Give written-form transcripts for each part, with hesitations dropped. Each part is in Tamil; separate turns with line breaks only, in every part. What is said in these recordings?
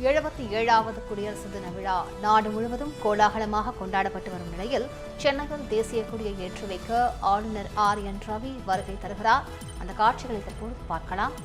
77வது குடியரசு தின விழா நாடு முழுவதும் கோலாகலமாக கொண்டாடப்பட்டு வரும் நிலையில் சென்னையில் தேசிய கொடியை ஏற்றி வைக்க ஆளுநர் RN ரவி வருகை தருகிறார். அந்த காட்சிகளை தற்போது பார்க்கலாம்.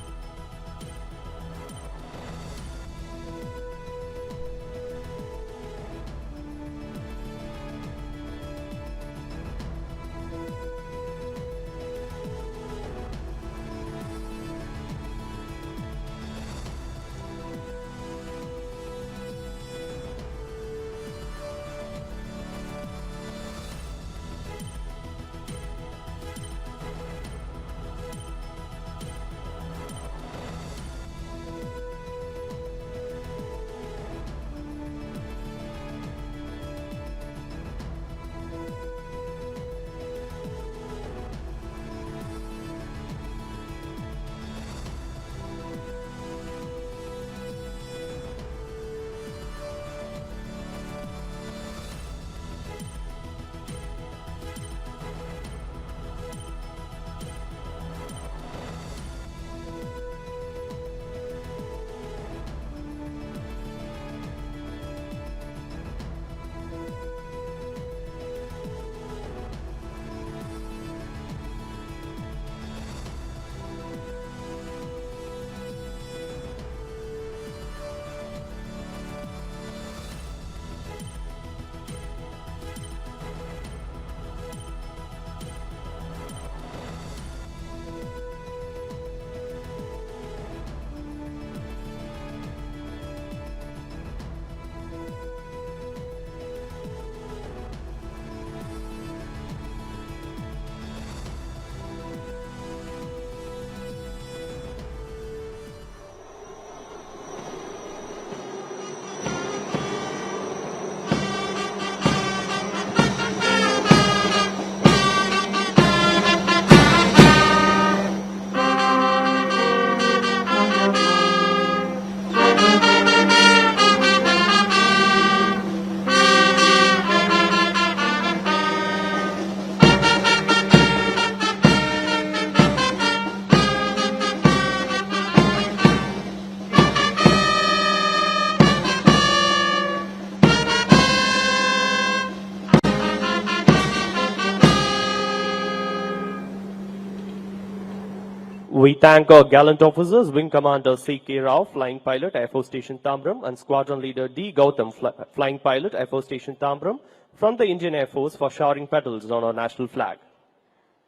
We thank our gallant officers, Wing Commander C.K. Rao, Flying Pilot, Air Force Station Tambaram, and Squadron Leader D. Gautam, Flying Pilot, Air Force Station Tambaram, from the Indian Air Force for showering petals on our national flag.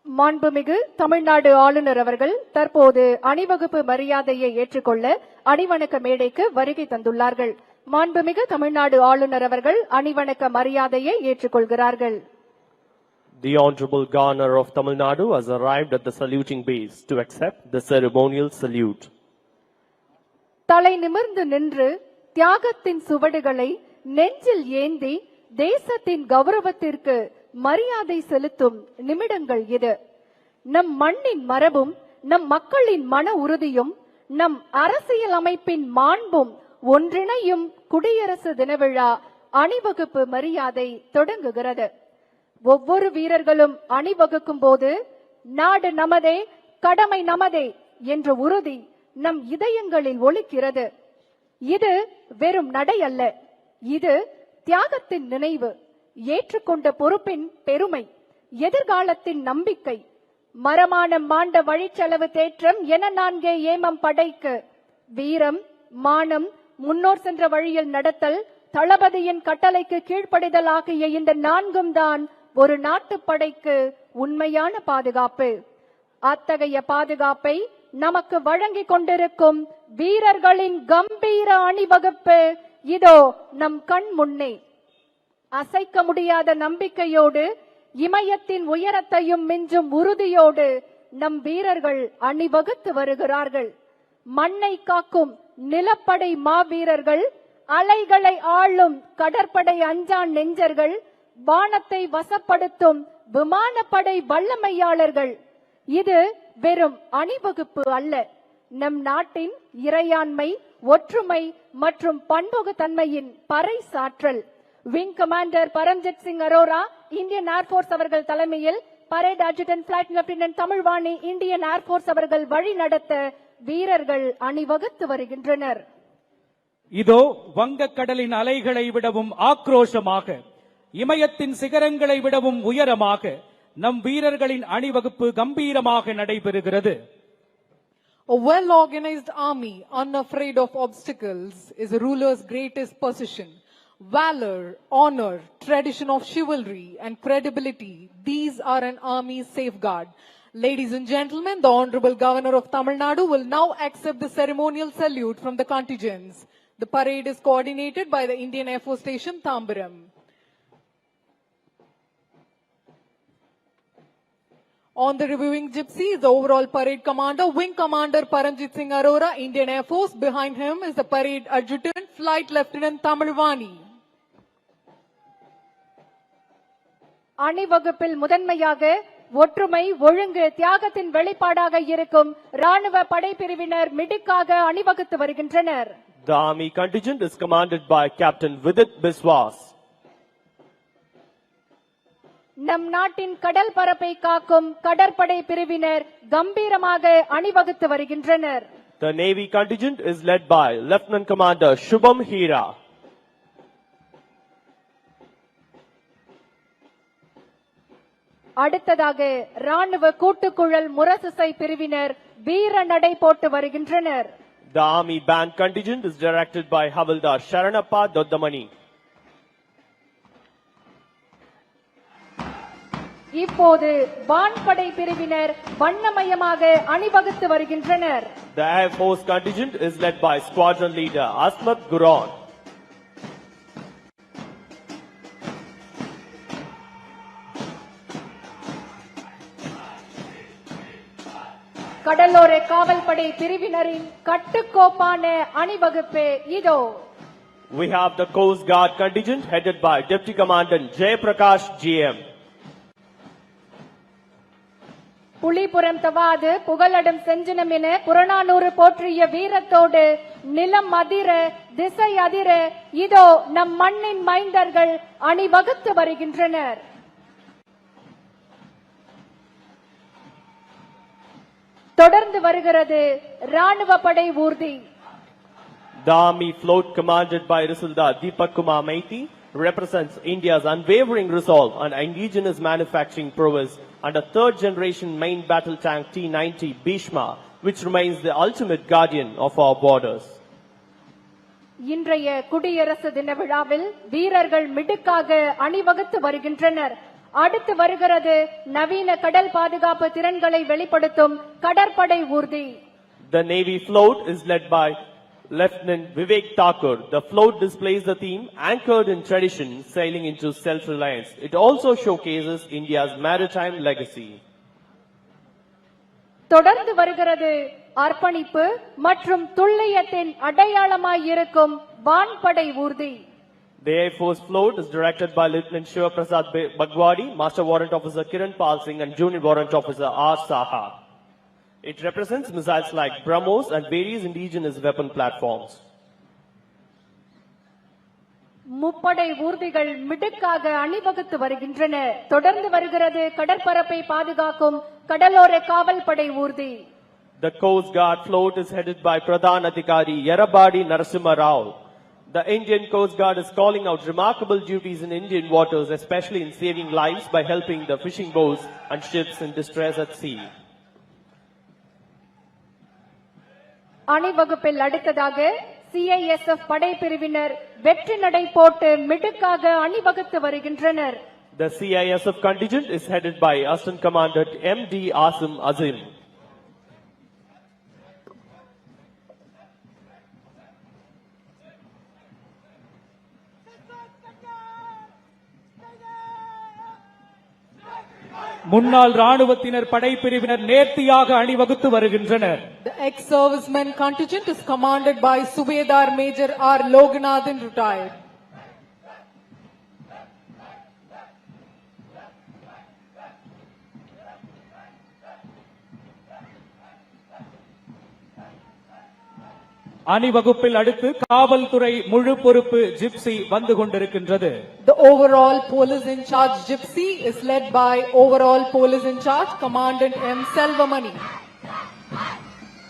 மாண்புமிகு தமிழ்நாடு ஆளுநர் அவர்கள் தற்போது அணிவகுப்பு மரியாதையை ஏற்றுக்கொள்ள அணிவணக்க மேடைக்கு வருகை தந்துள்ளார்கள். மாண்புமிகு தமிழ்நாடு ஆளுநர் அவர்கள் அணிவணக்க மரியாதையை ஏற்றுக்கொள்கிறார்கள்.
The Honorable Governor of Tamil Nadu has arrived at the saluting base to accept the ceremonial salute.
தலை நிமிர்ந்து நின்று தியாகத்தின் சுவடுகளை நெஞ்சில் ஏந்தி தேசத்தின் கௌரவத்திற்கு மரியாதை செலுத்தும் நிமிடங்கள் இது. நம் மண்ணின் மரபும் நம் மக்களின் மன உறுதியும் நம் அரசியல் அமைப்பின் மாண்பும் ஒன்றிணையும் குடியரசு தின விழா அணிவகுப்பு மரியாதை தொடங்குகிறது. ஒவ்வொரு வீரர்களும் அணிவகுக்கும் போது நாடு நமதே, கடமை நமதே என்ற உறுதி நம் இதயங்களில் ஒலிக்கிறது. இது வெறும் நடை அல்ல, இது தியாகத்தின் நினைவு, ஏற்றுக்கொண்ட பொறுப்பின் பெருமை, எதிர்காலத்தின் நம்பிக்கை. மரமானம் மாண்ட வழிச்செலவு தேற்றம் என நான்கே ஏமம் படைக்கு வீரம், மானம், முன்னோர் சென்ற வழியில் நடத்தல், தளபதியின் கட்டளைக்கு கீழ்ப்படிதல் ஆகிய இந்த நான்கும் தான் ஒரு நாட்டுப்படைக்கு உண்மையான பாதுகாப்பு. அத்தகைய பாதுகாப்பை நமக்கு வழங்கிக் கொண்டிருக்கும் வீரர்களின் கம்பீர அணிவகுப்பு இதோ நம் கண் முன்னே. அசைக்க முடியாத நம்பிக்கையோடு, இமயத்தின் உயரத்தையும் மிஞ்சும் உறுதியோடு நம் வீரர்கள் அணிவகுத்து வருகிறார்கள். மண்ணை காக்கும் நிலப்படை மாவீரர்கள், அலைகளை ஆளும் கடற்படை அஞ்சான் நெஞ்சர்கள், வானத்தை வசப்படுத்தும் விமானப்படை வல்லமையாளர்கள். இது வெறும் அணிவகுப்பு அல்ல, நம் நாட்டின் இறையாண்மை, ஒற்றுமை மற்றும் பன்முகத்தன்மையின் பறைசாற்றல். Wing commander Paramjit Singh Arora, Indian air force அவர்கள் தலைமையில் parade adjutant flight lieutenant Tamilvani, Indian air force அவர்கள் வழி நடத்த வீரர்கள் அணிவகுத்து வருகின்றனர்.
இதோ வங்கக்கடலின் அலைகளை விடவும் ஆக்ரோஷமாக, இமயத்தின் சிகரங்களை விடவும் உயரமாக நம் வீரர்களின் அணிவகுப்பு கம்பீரமாக நடைபெறுகிறது.
A well-organized army, unafraid of obstacles, is a ruler's greatest possession. Valor, honor, tradition of chivalry, and credibility, these are an army's safeguard. Ladies and gentlemen, the Honorable Governor of Tamil Nadu will now accept the ceremonial salute from the contingents. The parade is coordinated by the Indian Air Force Station, Tambaram. On the reviewing gypsy is the overall parade commander, Wing Commander Paramjit Singh Arora, Indian Air Force. Behind him is the parade adjutant, Flight Lieutenant Tamilvani.
அணிவகுப்பில் முதன்மையாக ஒற்றுமை, ஒழுங்கு, தியாகத்தின் வெளிப்பாடாக இருக்கும் ராணுவ படைப்பிரிவினர் மிடுக்காக அணிவகுத்து வருகின்றனர்.
The army contingent is commanded by Captain Vidit Biswas.
நம் நாட்டின் கடல் பரப்பை காக்கும் கடற்படை பிரிவினர் கம்பீரமாக அணிவகுத்து வருகின்றனர்.
The navy contingent is led by Lieutenant Commander Shubham Hira.
அடுத்ததாக ராணுவ கூட்டுக்குழல் முரசுசை பிரிவினர் வீர நடை போட்டு வருகின்றனர்.
The army band contingent is directed by Havildar Sharanappa Doddamani.
இப்போது வான்படை பிரிவினர் வண்ணமயமாக அணிவகுத்து வருகின்றனர்.
The Air Force contingent is led by Squadron Leader Asmat Guron.
கடலோர காவல்படை பிரிவினரின் கட்டுக்கோப்பான அணிவகுப்பு இதோ.
We have the Coast Guard contingent headed by Deputy Commandant Jay Prakash GM.
Pulipuram தவாது புகழடும் செஞ்சினம் என புறநானூறு போற்றிய வீரத்தோடு நிலம் அதிர திசை அதிர இதோ நம் மண்ணின் மைந்தர்கள் அணிவகுத்து வருகின்றனர். தொடர்ந்து வருகிறது ராணுவ படை ஊர்தி.
The army float commanded by Risaldar Deepak Kumar Maiti represents India's unwavering resolve and indigenous manufacturing prowess under third generation main battle tank T-90 Bhishma, which remains the ultimate guardian of our borders.
இன்றைய குடியரசு தின விழாவில் வீரர்கள் மிடுக்காக அணிவகுத்து வருகின்றனர். அடுத்து வருகிறது நவீன கடல் பாதுகாப்பு திறன்களை வெளிப்படுத்தும் கடற்படை ஊர்தி.
The Navy float is led by Lieutenant Vivek Thakur. The float displays the theme anchored in tradition, sailing into self-reliance. It also showcases India's maritime legacy.
தொடர்ந்து வருகிறது அர்ப்பணிப்பு மற்றும் துல்லியத்தின் அடையாளமாய் இருக்கும் வான்படை ஊர்தி.
The Air Force float is directed by Lieutenant Shiva Prasad Bagwadi, Master Warrant Officer Kiran Pal Singh and Junior Warrant Officer R. Saha. It represents missiles like BrahMos and various indigenous weapon platforms.
முப்படை ஊர்திகள் மிடுக்காக அணிவகுத்து வருகின்றன. தொடர்ந்து வருகிறது கடற்பரப்பை பாதுகாக்கும் கடலோர காவல்படை ஊர்தி.
The Coast Guard float is headed by Pradhan Adhikari Yarabadi Narasimha Rao. The Indian Coast Guard is calling out remarkable duties in Indian waters, especially in saving lives by helping the fishing boats and ships in distress at sea.
அணிவகுப்பில் அடுத்ததாக CISF படைப்பிரிவினர் வெற்றி நடை போட்டு மிடுக்காக அணிவகுத்து வருகின்றனர்.
The CISF contingent is headed by Assistant Commandant MD Asim Azim.
முன்னாள் ராணுவத்தினர் படைப்பிரிவினர் நேர்த்தியாக அணிவகுத்து வருகின்றனர்.
The ex-servicemen contingent is commanded by Subedar Major R. Loganathan, retired.
அணிவகுப்பில் அடுத்து காவல்துறை முழு பொறுப்பு ஜிப்சி வந்து கொண்டிருக்கின்றது.
The overall police in charge gypsy is led by overall police in charge Commandant M. Selvamani.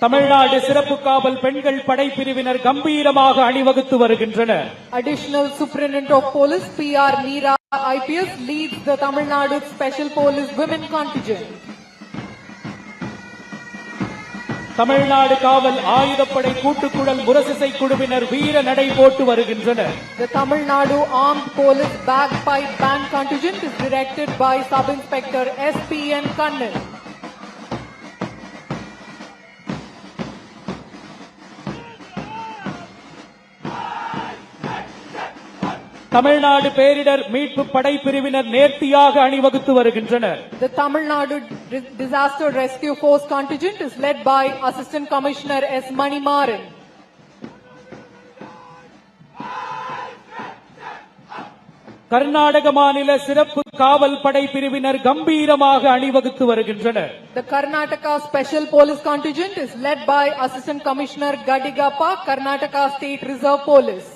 Tamil Nadu சிறப்பு காவல் பெண்கள் படைப்பிரிவினர் கம்பீரமாக அணிவகுத்து வருகின்றனர்.
Additional Superintendent of Police PR Meera IPS leads the Tamil Nadu Special Police Women Contingent.
Tamil Nadu காவல் ஆயுதப்படை கூட்டுக்குழல் முரசிசை குழுவினர் வீர நடை போட்டு வருகின்றனர்.
The Tamil Nadu Armed Police Bagpipe Band Contingent is directed by Sub Inspector SPN Kannan.
Tamil Nadu பேரிடர் மீட்பு படைப்பிரிவினர் நேர்த்தியாக அணிவகுத்து வருகின்றனர்.
The Tamil Nadu Disaster Rescue Force Contingent is led by Assistant Commissioner S. Manimaran.
Karnataka மாநில சிறப்பு காவல் படைப்பிரிவினர் கம்பீரமாக அணிவகுத்து வருகின்றனர்.
The Karnataka Special Police Contingent is led by Assistant Commissioner Gadigappa, Karnataka State Reserve Police.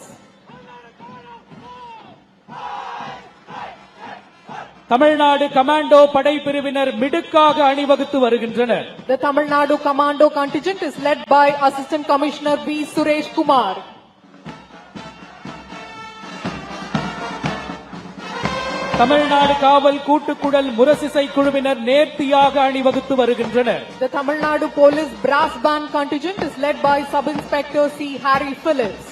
Tamil Nadu commando படைப்பிரிவினர் மிடுக்காக அணிவகுத்து வருகின்றனர்.
The Tamil Nadu Commando Contingent is led by Assistant Commissioner B. Suresh Kumar.
Tamil Nadu காவல் கூட்டுக்குழல் முரசிசை குழுவினர் நேர்த்தியாக அணிவகுத்து வருகின்றனர்.
The Tamil Nadu Police Brass Band Contingent is led by Sub Inspector C. Harry Phillips.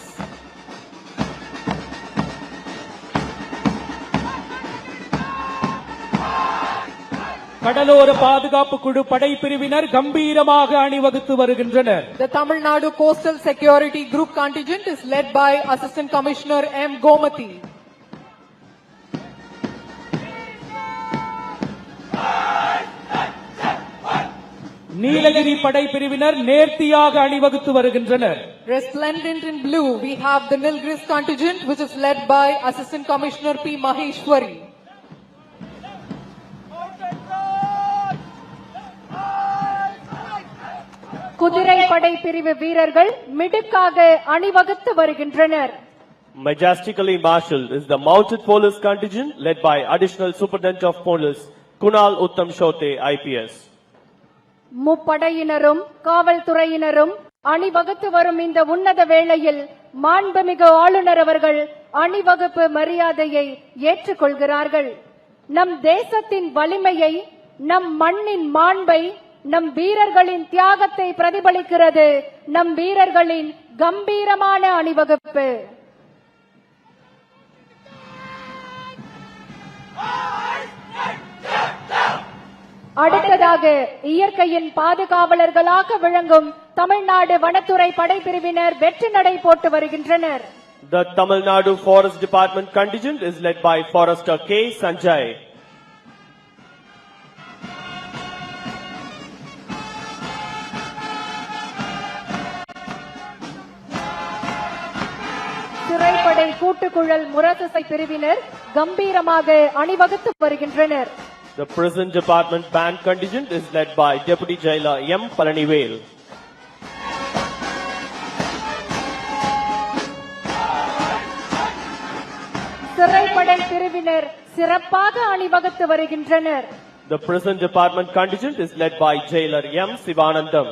கடலோர பாதுகாப்பு குழு படைப்பிரிவினர் கம்பீரமாக அணிவகுத்து வருகின்றனர்.
The Tamil Nadu Coastal Security Group Contingent is led by Assistant Commissioner M. Gomati.
Nilgiri படைப்பிரிவினர் நேர்த்தியாக அணிவகுத்து வருகின்றனர்.
Resplendent in blue, we have the Nilgiris Contingent, which is led by Assistant Commissioner P. Maheshwari.
குதிரை படை பிரிவு வீரர்கள் மிடுக்காக அணிவகுத்து வருகின்றனர்.
Majestically marshaled is the mounted police contingent led by Additional Superintendent of Police Kunal Uttam Shote IPS.
முப்படையினரும் காவல்துறையினரும் அணிவகுத்து வரும் இந்த உன்னத வேளையில் மாண்புமிகு ஆளுநர் அவர்கள் அணிவகுப்பு மரியாதையை ஏற்றுக்கொள்கிறார்கள். நம் தேசத்தின் வலிமையை, நம் மண்ணின் மாண்பை, நம் வீரர்களின் தியாகத்தை பிரதிபலிக்கிறது நம் வீரர்களின் கம்பீரமான அணிவகுப்பு. அடுத்ததாக இயற்கையின் பாதுகாவலர்களாக விளங்கும் தமிழ்நாடு வனத்துறை படைப்பிரிவினர் வெற்றி நடை போட்டு வருகின்றனர்.
The Tamil Nadu Forest Department contingent is led by Forester K. Sanjay.
சிறைப்படை கூட்டுக்குழல் முரசிசை பிரிவினர் கம்பீரமாக அணிவகுத்து வருகின்றனர்.
The Prison Department Band contingent is led by Deputy Jailer M. Palanivel.
சிறைப்படை பிரிவினர் சிறப்பாக அணிவகுத்து வருகின்றனர்.
The Prison Department contingent is led by Jailer M. Sivanandam.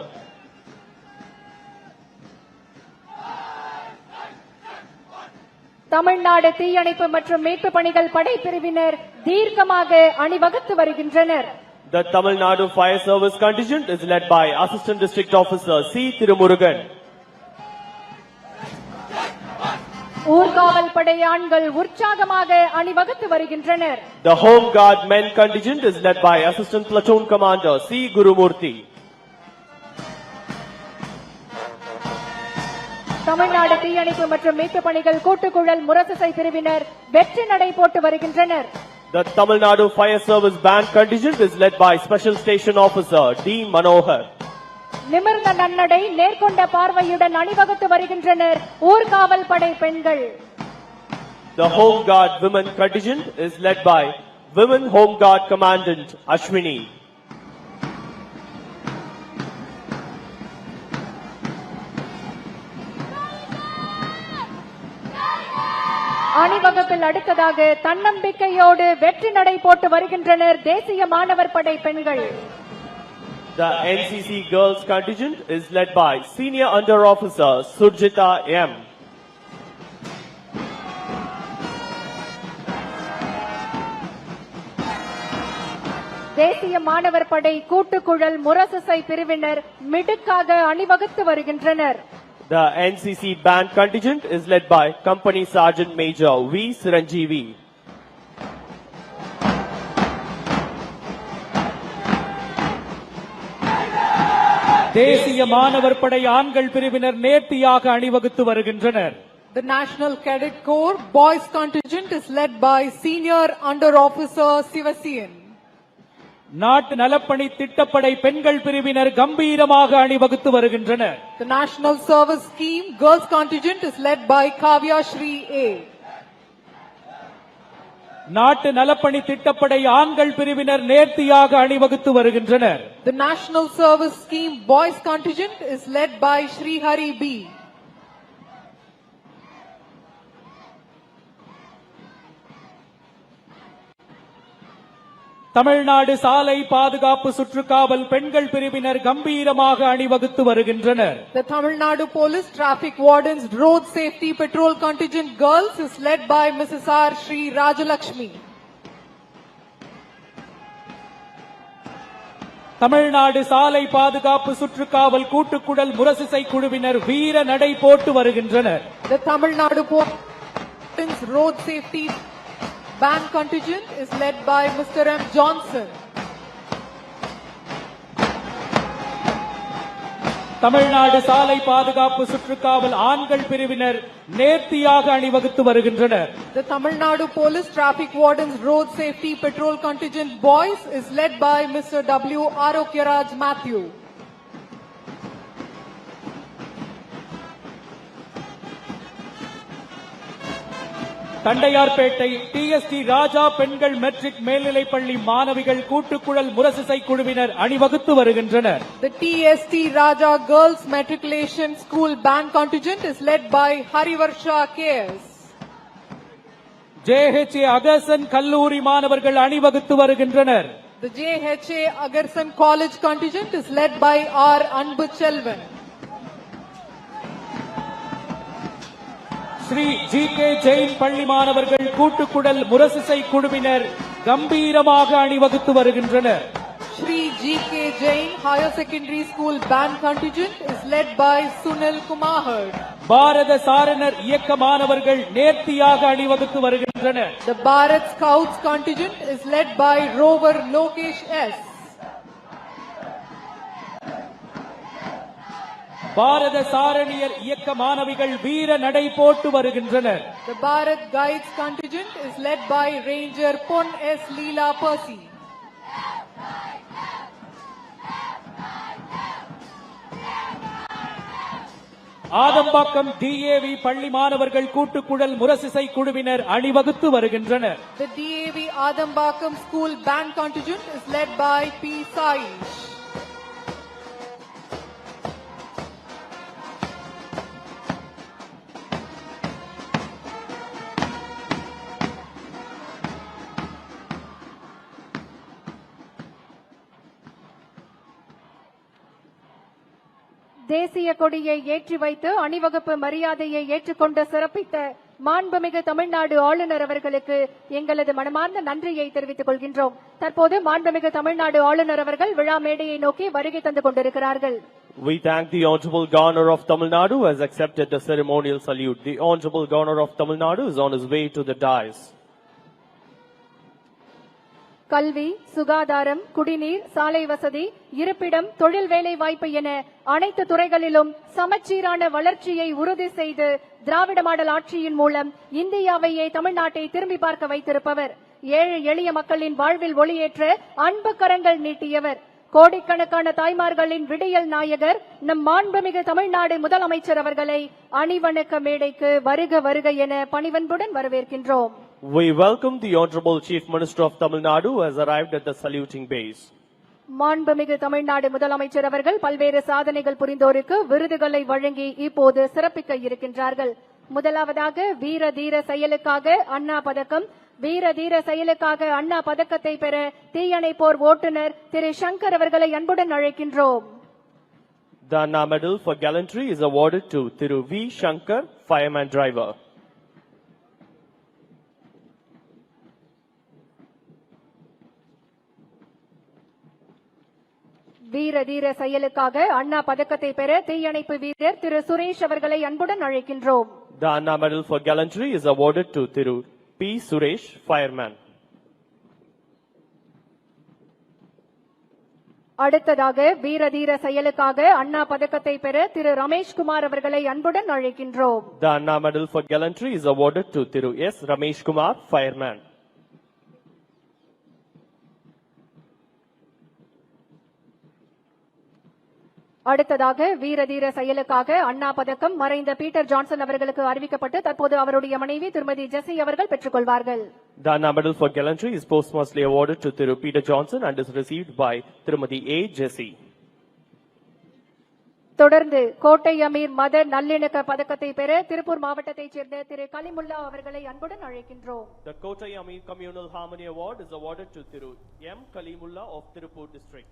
Tamil Nadu தீயணைப்பு மற்றும் மீட்பு பணிகள் படைப்பிரிவினர் தீர்க்கமாக அணிவகுத்து வருகின்றனர்.
The Tamil Nadu Fire Service contingent is led by Assistant District Officer C. Tirumurugan.
ஊர்காவல் படை ஆண்கள் உற்சாகமாக அணிவகுத்து வருகின்றனர்.
The Home Guard Men contingent is led by Assistant Platoon Commander C. Gurumurthy.
Tamil Nadu தீயணைப்பு மற்றும் மீட்பு பணிகள் கூட்டுக்குழல் முரசிசை பிரிவினர் வெற்றி நடை போட்டு வருகின்றனர்.
The Tamil Nadu Fire Service Band contingent is led by Special Station Officer D. Manohar.
நிமிர்ந்த நன்னடை நேர்கொண்ட பார்வையுடன் அணிவகுத்து வருகின்றனர் ஊர்காவல் படை பெண்கள்.
The Home Guard Women contingent is led by Women Home Guard Commandant Ashwini.
அணிவகுப்பில் அடுத்ததாக தன்னம்பிக்கையோடு வெற்றி நடை போட்டு வருகின்றனர் தேசிய மாணவர் படை பெண்கள்.
The NCC girls contingent is led by Senior Under Officer Surjita M.
தேசிய மாணவர் படை கூட்டுக்குழல் முரசிசை பிரிவினர் மிடுக்காக அணிவகுத்து வருகின்றனர்.
The NCC band contingent is led by Company Sergeant Major V. Siranjeevi.
தேசிய மாணவர் படை ஆண்கள் பிரிவினர் நேர்த்தியாக அணிவகுத்து வருகின்றனர்.
The National Cadet Corps boys contingent is led by Senior Under Officer Sivasian.
நாட்டு நலப்பணி திட்டப்படை பெண்கள் பிரிவினர் கம்பீரமாக அணிவகுத்து வருகின்றனர்.
The National Service Scheme girls contingent is led by Kavya Shri A.
நாட்டு நலப்பணி திட்டப்படை ஆண்கள் பிரிவினர் நேர்த்தியாக அணிவகுத்து வருகின்றனர்.
The National Service Scheme boys contingent is led by Shri Hari B.
Tamil Nadu சாலை பாதுகாப்பு சுற்றுக்காவல் பெண்கள் பிரிவினர் கம்பீரமாக அணிவகுத்து வருகின்றனர்.
The Tamil Nadu Police Traffic Wardens Road Safety Patrol Contingent Girls is led by Mrs. R. Shri Rajalakshmi.
Tamil Nadu சாலை பாதுகாப்பு சுற்றுக்காவல் கூட்டுக்குழல் முரசிசை குழுவினர் வீர நடை போட்டு வருகின்றனர்.
The Tamil Nadu Police Road Safety Band Contingent is led by Mr. M. Johnson.
Tamil Nadu சாலை பாதுகாப்பு சுற்றுக்காவல் ஆண்கள் பிரிவினர் நேர்த்தியாக அணிவகுத்து வருகின்றனர்.
The Tamil Nadu Police Traffic Wardens Road Safety Patrol Contingent Boys is led by Mr. W. Arokyaraj Matthew.
Tondiarpet TST ராஜா பெண்கள் மெட்ரிக் மேல்நிலைப்பள்ளி மாணவிகள் கூட்டுக்குழல் முரசிசை குழுவினர் அணிவகுத்து வருகின்றனர்.
The TST Raja Girls Matriculation School Band Contingent is led by Harivarsha KS.
JHA அகர்சன் கல்லூரி மாணவர்கள் அணிவகுத்து வருகின்றனர்.
The JHA Agarsan College Contingent is led by R. Anbu Chelvan.
Sri GK Jain பள்ளி மாணவர்கள் கூட்டுக்குழல் முரசிசை குழுவினர் கம்பீரமாக அணிவகுத்து வருகின்றனர்.
Shri GK Jain Higher Secondary School Band Contingent is led by Sunil Kumahar.
பாரத சாரணர் இயக்க மாணவர்கள் நேர்த்தியாக அணிவகுத்து வருகின்றனர்.
The Bharat Scouts Contingent is led by Rover Lokesh S.
பாரத சாரணியர் இயக்க மாணவிகள் வீர நடை போட்டு வருகின்றனர்.
The Bharat Guides Contingent is led by Ranger Pon S. Leela Percy.
Adambakkam DAV பள்ளி மாணவர்கள் கூட்டுக்குழல் முரசிசை குழுவினர் அணிவகுத்து வருகின்றனர்.
The DAV Adambakam School Band Contingent is led by P. Sai.
தேசிய கொடியை ஏற்றி வைத்து அணிவகுப்பு மரியாதையை ஏற்றுக்கொண்டு சிறப்பித்த மாண்புமிகு தமிழ்நாடு ஆளுநர் அவர்களுக்கு எங்களது மனமார்ந்த நன்றியை தெரிவித்துக் கொள்கின்றோம். தற்போது மாண்புமிகு தமிழ்நாடு ஆளுநர் அவர்கள் விழா மேடையை நோக்கி வருகை தந்து கொண்டிருக்கிறார்கள்.
We thank the Honorable Governor of Tamil Nadu who has accepted the ceremonial salute. The Honorable Governor of Tamil Nadu is on his way to the dais.
கல்வி, சுகாதாரம், குடிநீர், சாலை வசதி, இருப்பிடம், தொழில் வேலை வாய்ப்பு என அனைத்து துறைகளிலும் சமச்சீரான வளர்ச்சியை உறுதி செய்து திராவிட மாடல் ஆட்சியின் மூலம் இந்தியாவையே தமிழ்நாட்டை திரும்பி பார்க்க வைத்திருப்பவர். ஏழை எளிய மக்களின் வாழ்வில் ஒளியேற்ற அன்பு கரங்கள் நீட்டியவர். கோடிக்கணக்கான தாய்மார்களின் விடியல் நாயகர் நம் மாண்புமிகு தமிழ்நாடு முதலமைச்சர் அவர்களை அணிவணக்க மேடைக்கு வருக வருக என பணிவன்புடன் வரவேற்கின்றோம்.
We welcome the Honorable Chief Minister of Tamil Nadu who has arrived at the saluting base.
மாண்புமிகு தமிழ்நாடு முதலமைச்சர் அவர்கள் பல்வேறு சாதனைகள் புரிந்தோருக்கு விருதுகளை வழங்கி இப்போது சிறப்பிக்க இருக்கின்றார்கள். முதலாவதாக வீர தீர செயலுக்காக அண்ணா பதக்கம், வீர தீர செயலுக்காக அண்ணா பதக்கத்தை பெற தீயணைப்போர் ஓட்டுநர் திரு சங்கர் அவர்களை அன்புடன் அழைக்கின்றோம்.
The Anna Medal for Gallantry is awarded to Thiru V. Shankar, fireman driver.
வீர தீர செயலுக்காக அண்ணா பதக்கத்தை பெற தீயணைப்பு வீரர் திரு சுரேஷ் அவர்களை அன்புடன் அழைக்கின்றோம்.
The Anna Medal for Gallantry is awarded to Thiru P. Suresh, fireman.
அடுத்ததாக வீர தீர செயலுக்காக அண்ணா பதக்கத்தை பெற திரு ரமேஷ்குமார் அவர்களை அன்புடன் அழைக்கின்றோம்.
The Anna Medal for Gallantry is awarded to Thiru S. Ramesh Kumar, fireman.
அடுத்ததாக வீர தீர செயலுக்காக அண்ணா பதக்கம் மறைந்த பீட்டர் ஜான்சன் அவர்களுக்கு அறிவிக்கப்பட்டு தற்போது அவருடைய மனைவி திருமதி ஜெசி அவர்கள் பெற்றுக் கொள்வார்கள்.
The Anna Medal for Gallantry is posthumously awarded to Thiru Peter Johnson and is received by Tirumadi A. Jesse.
தொடர்ந்து கோட்டை அமீர் மத நல்லிணக்க பதக்கத்தை பெற திருப்பூர் மாவட்டத்தைச் சேர்ந்த திரு கலிமுல்லா அவர்களை அன்புடன் அழைக்கின்றோம்.
The Kotai Amir Communal Harmony Award is awarded to Thiru M. Kalimullah of Tirupur district.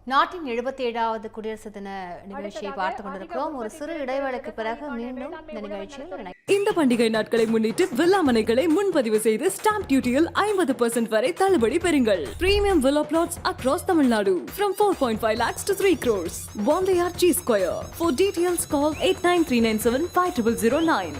நாட்டின் 77வது குடியரசு தின நிகழ்ச்சியை பார்த்துக் கொண்டிருக்கிறோம். ஒரு சிறு இடைவேளைக்கு பிறகு மீண்டும் இந்த நிகழ்ச்சியில்
இந்த பண்டிகை நாட்களை முன்னிட்டு வில்லா மனைகளை முன்பதிவு செய்து ஸ்டாம்ப் டியூட்டியில் 50% வரை தள்ளுபடி பெறுங்கள். Premium villa plots across Tamil Nadu from 4.5 lakhs to 3 crores. One G Square. For details call 8939750009.